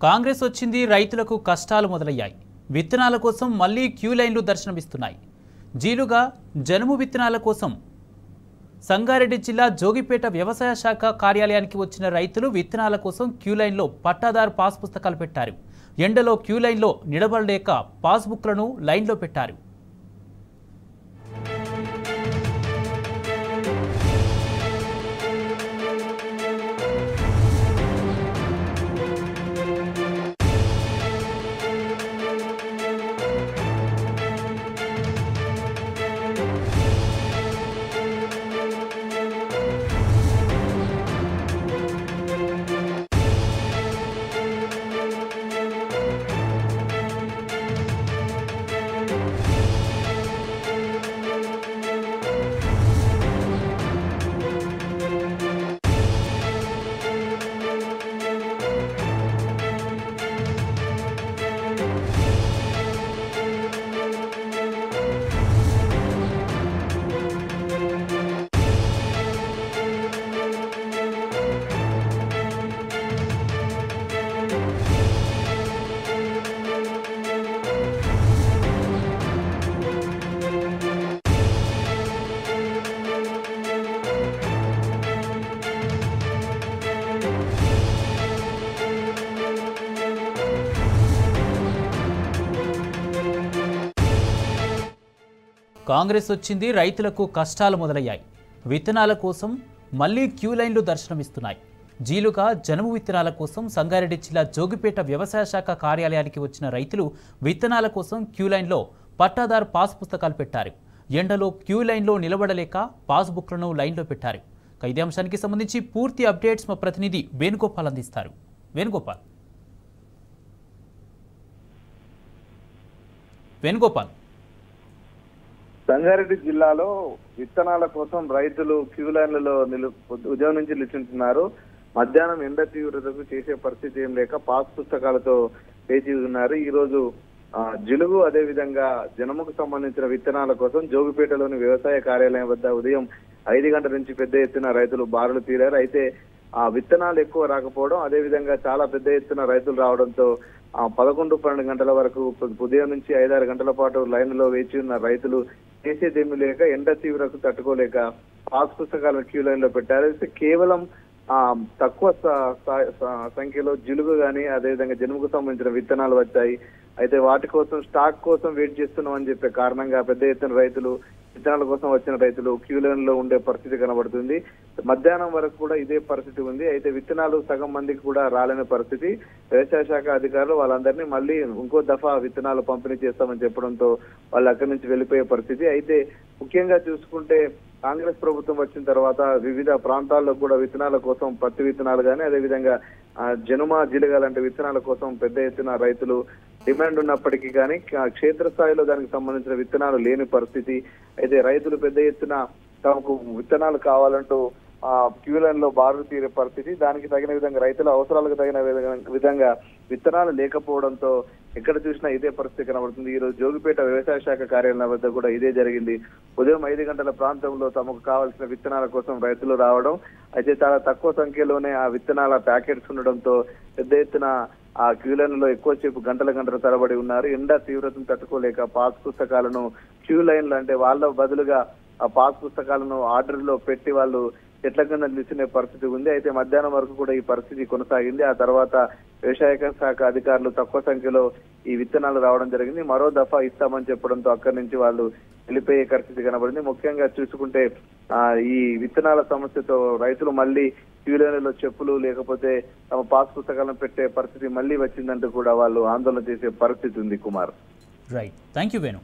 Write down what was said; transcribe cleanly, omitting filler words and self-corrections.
కాంగ్రెస్ వచ్చింది, రైతులకు కష్టాలు మొదలయ్యాయి. విత్తనాల కోసం మళ్లీ క్యూ లైన్లు దర్శనమిస్తున్నాయి. జీలుగా జనుము విత్తనాల కోసం సంగారెడ్డి జిల్లా జోగిపేట వ్యవసాయ శాఖ కార్యాలయానికి వచ్చిన రైతులు విత్తనాల కోసం క్యూ లైన్లో పట్టాదారు పాస్ పుస్తకాలు పెట్టారు. ఎండలో క్యూ లైన్లో నిలబడలేక పాస్బుక్లను లైన్లో పెట్టారు. కాంగ్రెస్ వచ్చింది, రైతులకు కష్టాలు మొదలయ్యాయి. విత్తనాల కోసం మళ్లీ క్యూ లైన్లు దర్శనమిస్తున్నాయి. జీలుగా జనుము విత్తనాల కోసం సంగారెడ్డి జిల్లా జోగిపేట వ్యవసాయ శాఖ కార్యాలయానికి వచ్చిన రైతులు విత్తనాల కోసం క్యూ లైన్లో పట్టాదారు పాస్ పుస్తకాలు పెట్టారు. ఎండలో క్యూ లైన్లో నిలబడలేక పాస్బుక్లను లైన్లో పెట్టారు. ఇదే అంశానికి సంబంధించి పూర్తి అప్డేట్స్ మా ప్రతినిధి వేణుగోపాల్ అందిస్తారు. వేణుగోపాల్. సంగారెడ్డి జిల్లాలో విత్తనాల కోసం రైతులు క్యూ లైన్లలో ఉదయం నుంచి నిల్చుంటున్నారు. మధ్యాహ్నం ఎండ తీవ్రతకు చేసే పరిస్థితి ఏం లేక పాస్ పుస్తకాలతో వేచి ఉన్నారు. ఈ రోజు జిలుగు అదే విధంగా జనముకు సంబంధించిన విత్తనాల కోసం జోగిపేటలోని వ్యవసాయ కార్యాలయం వద్ద ఉదయం 5 గంటల నుంచి పెద్ద ఎత్తున రైతులు బారులు తీరారు. అయితే ఆ విత్తనాలు ఎక్కువ రాకపోవడం, అదే విధంగా చాలా పెద్ద ఎత్తున రైతులు రావడంతో 11-12 గంటల వరకు ఉదయం నుంచి 5-6 గంటల పాటు లైన్లో వేచి ఉన్న రైతులు చేసేదేమీ లేక ఎండ తీవ్రకు తట్టుకోలేక పాస్ పుస్తకాలను క్యూ లైన్ లో పెట్టారు. అయితే కేవలం తక్కువ సంఖ్యలో జిలుగు గాని అదేవిధంగా జనుముకు సంబంధించిన విత్తనాలు వచ్చాయి. అయితే వాటి కోసం స్టాక్ కోసం వెయిట్ చేస్తున్నాం అని చెప్పే కారణంగా పెద్ద ఎత్తున రైతులు విత్తనాల కోసం వచ్చిన రైతులు క్యూ లైన్ లో ఉండే పరిస్థితి కనబడుతుంది. మధ్యాహ్నం వరకు కూడా ఇదే పరిస్థితి ఉంది. అయితే విత్తనాలు సగం మందికి కూడా రాలేని పరిస్థితి. వ్యవసాయ శాఖ అధికారులు వాళ్ళందరినీ మళ్ళీ ఇంకో దఫా విత్తనాలు పంపిణీ చేస్తామని చెప్పడంతో వాళ్ళు అక్కడి నుంచి వెళ్ళిపోయే పరిస్థితి. అయితే ముఖ్యంగా చూసుకుంటే కాంగ్రెస్ ప్రభుత్వం వచ్చిన తర్వాత వివిధ ప్రాంతాల్లో కూడా విత్తనాల కోసం పత్తి విత్తనాలు కానీ అదేవిధంగా జనుమ జీలుగా లాంటి విత్తనాల కోసం పెద్ద ఎత్తున రైతులు డిమాండ్ ఉన్నప్పటికీ కానీ క్షేత్రస్థాయిలో దానికి సంబంధించిన విత్తనాలు లేని పరిస్థితి. అయితే రైతులు పెద్ద ఎత్తున తమకు విత్తనాలు కావాలంటూ క్యూ లైన్ లో బారులు తీరే పరిస్థితి. దానికి తగిన విధంగా రైతుల అవసరాలకు తగిన విధంగా విత్తనాలు లేకపోవడంతో ఎక్కడ చూసినా ఇదే పరిస్థితి కనబడుతుంది. ఈ రోజు జోగిపేట వ్యవసాయ శాఖ కార్యాలయం వద్ద కూడా ఇదే జరిగింది. ఉదయం 5 గంటల ప్రాంతంలో తమకు కావాల్సిన విత్తనాల కోసం రైతులు రావడం, అయితే చాలా తక్కువ సంఖ్యలోనే ఆ విత్తనాల ప్యాకెట్స్ ఉండడంతో పెద్ద ఎత్తున ఆ క్యూ లైన్ లో ఎక్కువసేపు గంటల తరబడి ఉన్నారు. ఎండ తీవ్రతను తట్టుకోలేక పాస్ పుస్తకాలను క్యూ లైన్లు అంటే వాళ్ళ బదులుగా ఆ పాస్ పుస్తకాలను ఆర్డర్ లో పెట్టి వాళ్ళు చెట్ల కింద నిలిచిన పరిస్థితి ఉంది. అయితే మధ్యాహ్నం వరకు కూడా ఈ పరిస్థితి కొనసాగింది. ఆ తర్వాత వ్యవసాయ శాఖ అధికారులు తక్కువ సంఖ్యలో ఈ విత్తనాలు రావడం జరిగింది. మరో దఫా ఇస్తామని చెప్పడంతో అక్కడి నుంచి వాళ్ళు వెళ్ళిపోయే పరిస్థితి కనబడింది. ముఖ్యంగా చూసుకుంటే ఈ విత్తనాల సమస్యతో రైతులు మళ్ళీ క్యూ లైన్లలో చెప్పులు లేకపోతే తమ పాస్ పుస్తకాలను పెట్టే పరిస్థితి మళ్ళీ వచ్చిందంటూ కూడా వాళ్ళు ఆందోళన చేసే పరిస్థితి ఉంది. Kumar. Right, thank you Venu.